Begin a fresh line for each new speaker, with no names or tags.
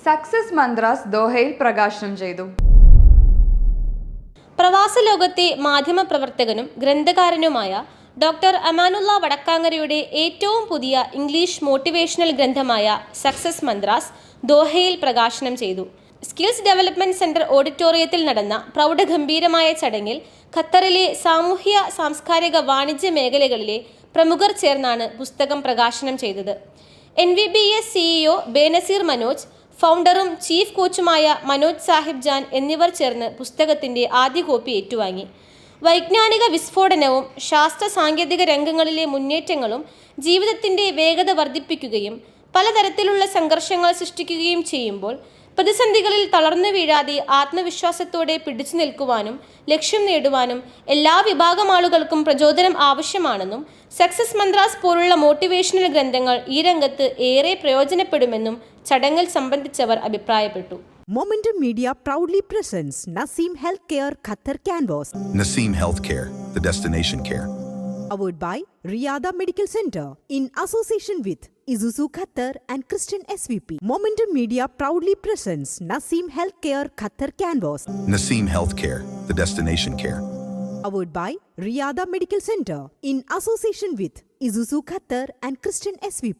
Success mantras ദോഹയിൽ പ്രകാശനം ചെയ്തു.
പ്രവാസ ലോകത്തെ മാധ്യമപ്രവർത്തകനും ഗ്രന്ഥകാരനുമായ ഡോക്ടർ അമാനുള്ള വടക്കാങ്ങരയുടെ ഏറ്റവും പുതിയ ഇംഗ്ലീഷ് മോട്ടിവേഷണൽ ഗ്രന്ഥമായ സക്സസ് മന്ത്രാസ് ദോഹയിൽ പ്രകാശനം ചെയ്തു. സ്കിൽസ് ഡെവലപ്മെന്റ് സെന്റർ ഓഡിറ്റോറിയത്തിൽ നടന്ന പ്രൗഢഗംഭീരമായ ചടങ്ങിൽ ഖത്തറിലെ സാമൂഹ്യ, സാംസ്കാരിക, വാണിജ്യ മേഖലകളിലെ പ്രമുഖർ ചേർന്നാണ് പുസ്തകം പ്രകാശനം ചെയ്തത്. NVBS CEO ബേനസീർ മനോജ്, ഫൗണ്ടറും ചീഫ് കോച്ചുമായ മനോജ് സാഹിബ് ജാൻ എന്നിവർ ചേർന്ന് പുസ്തകത്തിന്റെ ആദ്യ കോപ്പി ഏറ്റുവാങ്ങി. വൈജ്ഞാനിക വിസ്ഫോടനവും ശാസ്ത്ര സാങ്കേതിക രംഗങ്ങളിലെ മുന്നേറ്റങ്ങളും ജീവിതത്തിന്റെ വേഗത വർദ്ധിപ്പിക്കുകയും പലതരത്തിലുള്ള സംഘർഷങ്ങൾ സൃഷ്ടിക്കുകയും ചെയ്യുമ്പോൾ പ്രതിസന്ധികളിൽ തളർന്നു വീഴാതെ ആത്മവിശ്വാസത്തോടെ പിടിച്ചു നിൽക്കുവാനും ലക്ഷ്യം നേടുവാനും എല്ലാ വിഭാഗം ആളുകൾക്കും പ്രചോദനം ആവശ്യമാണെന്നും സക്സസ് മന്ത്രാസ് പോലുള്ള മോട്ടിവേഷണൽ ഗ്രന്ഥങ്ങൾ ഈ രംഗത്ത് ഏറെ പ്രയോജനപ്പെടുമെന്നും ചടങ്ങിൽ സംബന്ധിച്ചവർ അഭിപ്രായപ്പെട്ടു.
Momentum Media proudly presents Naseem Healthcare Qatar Canvas.
Naseem Healthcare, the destination care.
Powered by Riyada Medical Center in association with Isuzu Qatar and Christian SVP. Momentum Media proudly presents Naseem Healthcare Qatar Canvas.
Naseem Healthcare, the destination care.
Powered by Riyada Medical Center in association with Isuzu Qatar and Christian SVP.